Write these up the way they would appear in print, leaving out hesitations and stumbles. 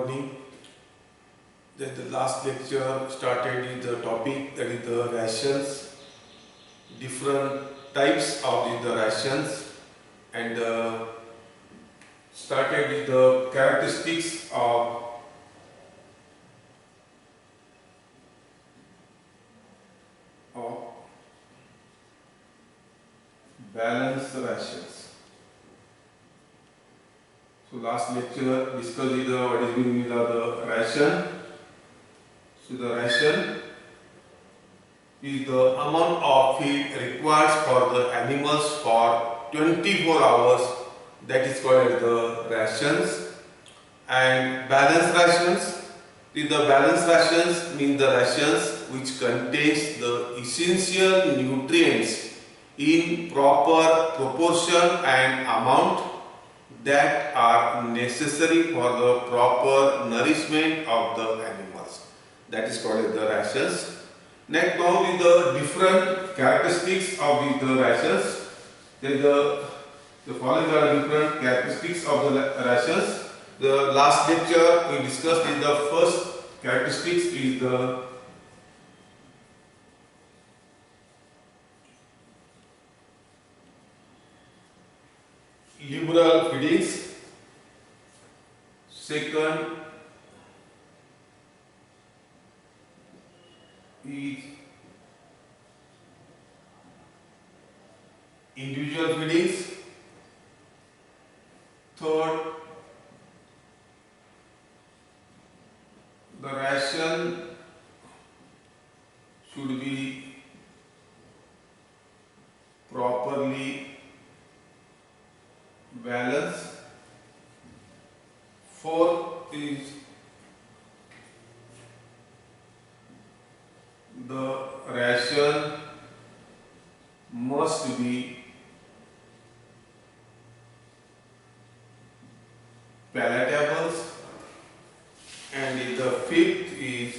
morning. The last lecture started with the topic that is the rations, different types of the rations, and started with the characteristics of balanced rations. So last lecture discussed what is meaning of the ration. So the ration is the amount of feed required for the animals for 24 hours, that is called as the rations. And balanced rations is the balanced rations means the rations which contains the essential nutrients in proper proportion and amount that are necessary for the proper nourishment of the animals. That is called as the rations. Next, now is the different characteristics of the rations. Then the following are different characteristics of the rations. The last lecture we discussed is the first characteristics is the liberal feedings. Second is individual feedings. Third, the ration should be properly balanced. Fourth is the ration must be palatable, and the fifth is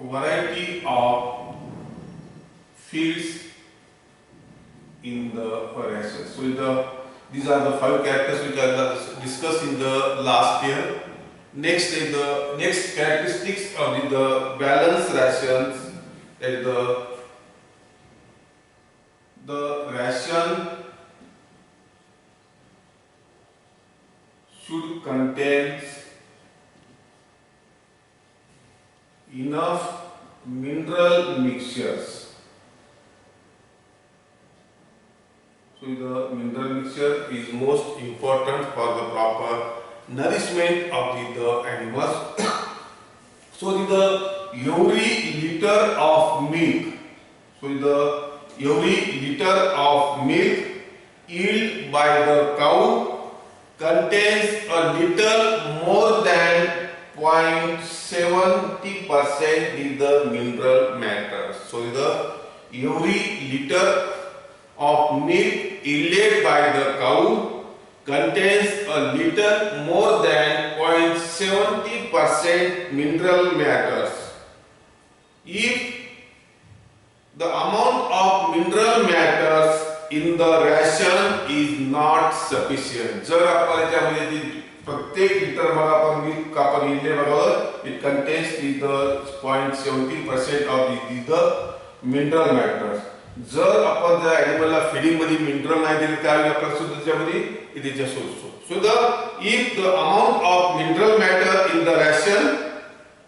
variety of feeds in the ration. So these are the 5 characters which are discussed in the last year. Next is the next characteristics of the balanced rations. That is the ration should contain enough mineral mixtures. So the mineral mixture is most important for the proper nourishment of the animals. So every liter of milk, every liter of milk yield by the cow contains a little more than 0.70% is the mineral matter. So every liter of milk yielded by the cow contains a little more than 0.70% mineral matters. If the amount of mineral matters in the ration is not sufficient, जर आपण याच्यामध्ये प्रत्येक litre मध्ये आपण milk आपण इल्ले बघावं, it contains the 0.70% of the mineral matters. जर आपण त्या ॲनिमलला फीडिंग मध्ये मिनरल नाही दिले त्यावेळी आपल्याला सुद्धा त्याच्यामध्ये it is just also. So if the amount of mineral matter in the ration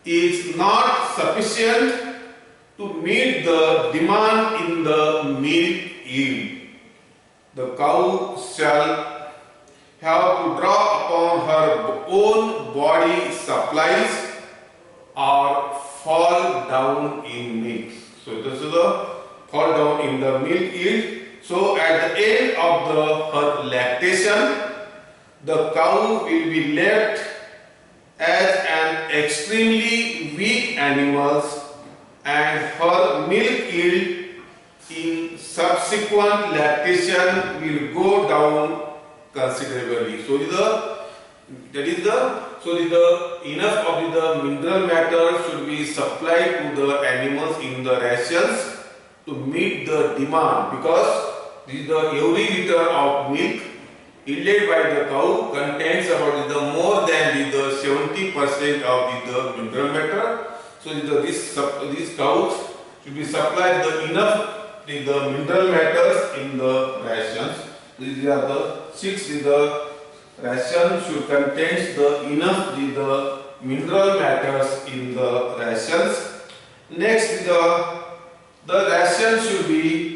is not sufficient to meet the demand in the milk yield, the cow shall have to draw upon her own body supplies or fall down in milk. So this is the fall down in the milk yield. So at the end of her lactation, the cow will be left as an extremely weak animal, and her milk yield in subsequent lactation will go down considerably. So enough of the mineral matter should be supplied to the animals in the rations to meet the demand, because this is the every liter of milk yielded by the cow contains about the more than the 70% of the mineral matter. So these cows should be supplied the enough the mineral matters in the rations. These are the six. The ration should contain the enough the mineral matters in the rations. Next, the ration should be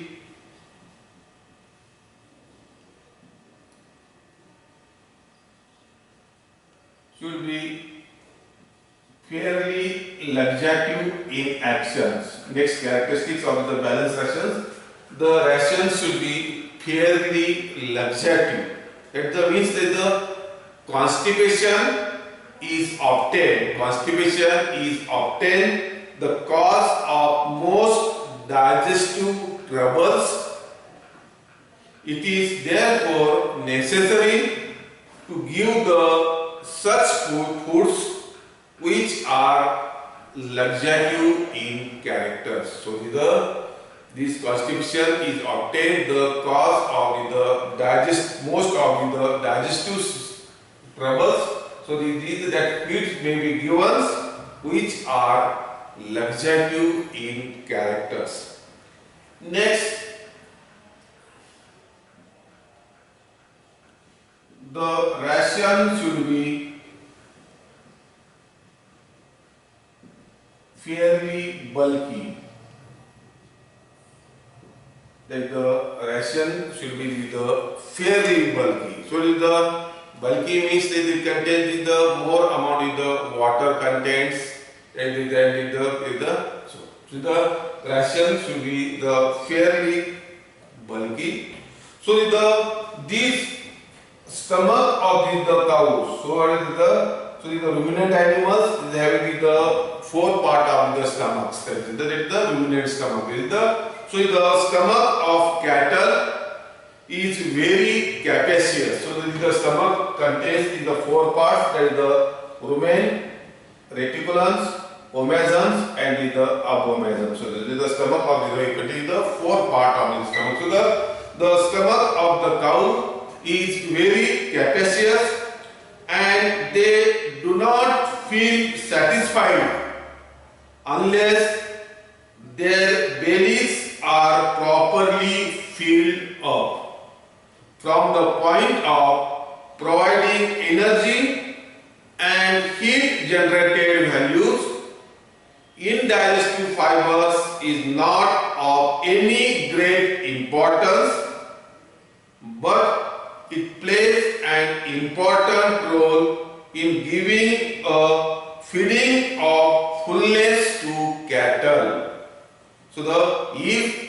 fairly luxative in actions. Next characteristics of the balanced rations. The rations should be fairly luxative. That means that the constipation is obtained. Constipation is obtained the cause of most digestive troubles. It is therefore necessary to give the such foods which are luxative in character. So this constipation is obtained the cause of most of the digestive troubles. So these that foods may be given which are luxative in characters. Next, the ration should be fairly bulky. Like the ration should be fairly bulky. So the bulky means that it contains the more amount of the water contents and so the ration should be fairly bulky. So these stomach of the cows. So what is the ruminant animals is having the fourth part of the stomach. That is the ruminant stomach. So the stomach of cattle is very capacious. So the stomach contains the four parts, that is the rumen, reticulans, omasums and the abomasum. So this is the stomach of the fourth part of the stomach. So the stomach of the cow is very capacious and they do not feel satisfied unless their bellies are properly filled up. From the point of providing energy and heat generated values, indigestive fibers is not of any great importance, but it plays an important role in giving a feeling of fullness to cattle. So if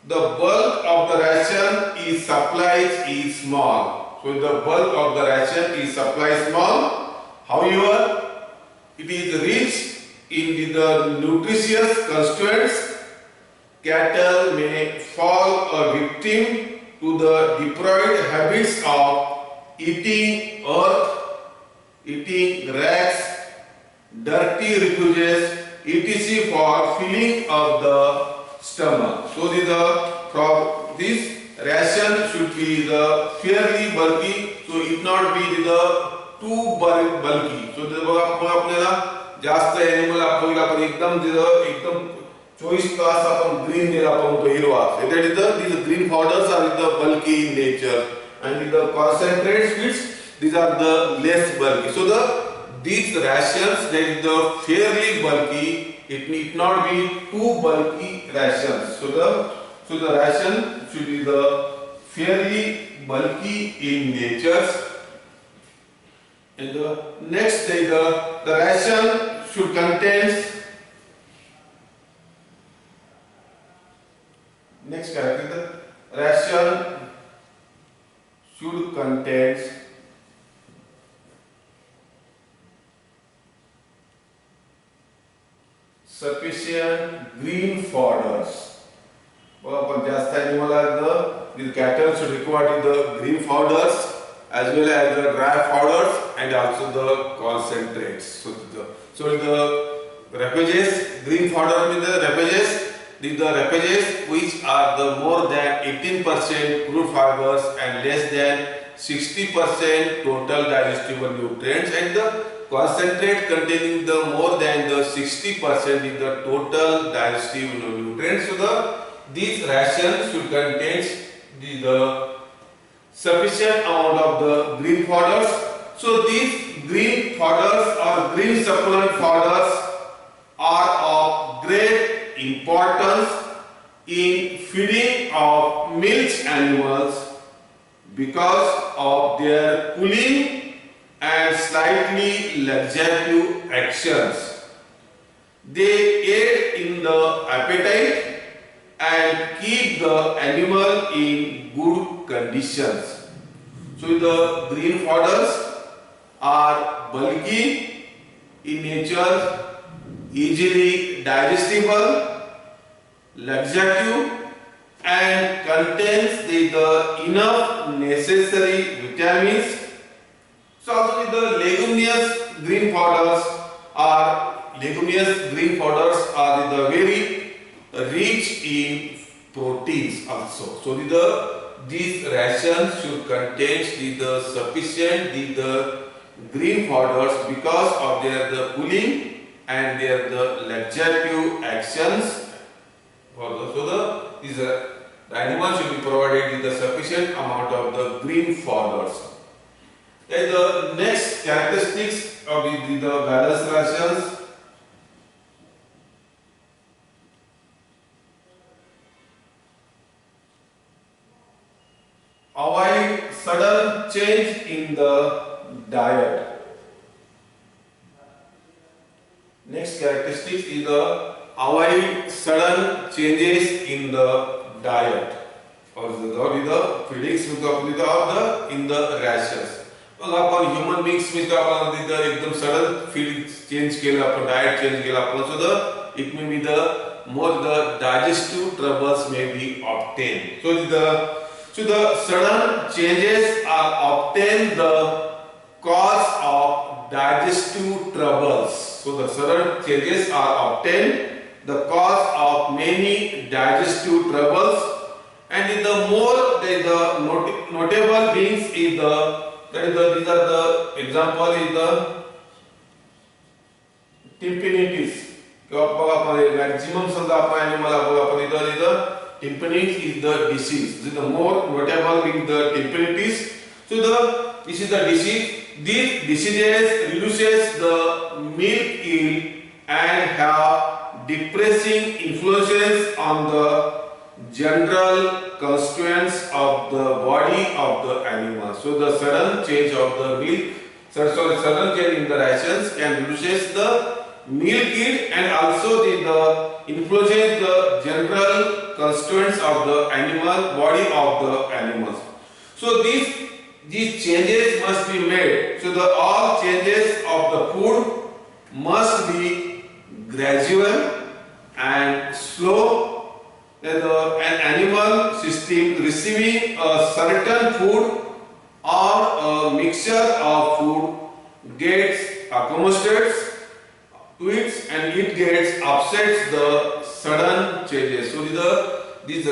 the bulk of the ration is supplied is small. So the bulk of the ration is supplied small. However, it is rich in the nutritious constituents. Cattle may fall a victim to the depraved habits of eating earth, eating rags, dirty refuges, etc. for filling of the stomach. So this ration should be fairly bulky. So it not be too bulky. So आपल्याला जास्त animal आपण एकदम 24 तास आपण green दिला आपण तो हिरवा. That is these green powders are bulky in nature, and the concentrate feeds these are the less bulky. So these rations that is fairly bulky. It need not be too bulky rations. So the ration should be fairly bulky in nature. And the next is the ration should contain. Next character, the ration should contain sufficient green fodders. The cattle should require the green fodders as well as the dry fodders and also the concentrates. So the refuges, green fodder means the refuges. The refuges which are the more than 18% crude fibers and less than 60% total digestible nutrients, and the concentrate containing the more than the 60% is the total digestible nutrients. So these rations should contain the sufficient amount of the green fodder. So these green fodders or green supplement fodders are of great importance in feeding of milk animals because of their cooling and slightly laxative actions. They aid in the appetite and keep the animal in good conditions. So the green fodders are bulky in nature, easily digestible, laxative, and contains the enough necessary vitamins. So also the leguminous green fodders are the very rich in proteins also. So these rations should contain the sufficient the green fodders because of their cooling and their laxative actions. So the animal should be provided with the sufficient amount of the green fodders. And the next characteristics of the balanced rations. Avoid sudden change in the diet. Next characteristics is the avoid sudden changes in the diet or the feedings in the rations. मग आपण human beings में आपण एकदम sudden feed change केलं आपण diet change केलं आपण so it may be the more the digestive troubles may be obtained. So the sudden changes are obtained the cause of digestive troubles. So the sudden changes are obtained the cause of many digestive troubles, and the more the notable beings is these are the example is the tympanitis. Maximum animal tympanitis is the disease. This is the more notable being the tympanitis. So this is the disease. These diseases reduces the milk yield and have depressing influences on the general constituents of the body of the animal. So the sudden change of the milk, sudden change in the rations can reduces the milk yield and also the influences the general constituents of the animal body of the animals. So these changes must be made. So all changes of the food must be gradual and slow. An animal system receiving a certain food or a mixture of food gets accommodated to it and it gets upsets the sudden changes. So these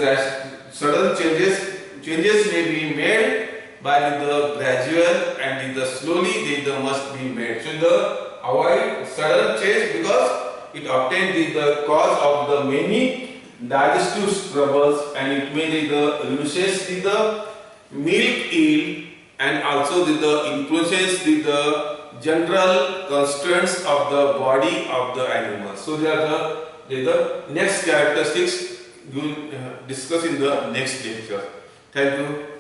sudden changes may be made by the gradual and the slowly they must be made. So avoid sudden change because it obtains the cause of the many digestive troubles and it may reduces the milk yield and also the influences the general constituents of the body of the animal. So they are the next characteristics we will discuss in the next lecture. Thank you.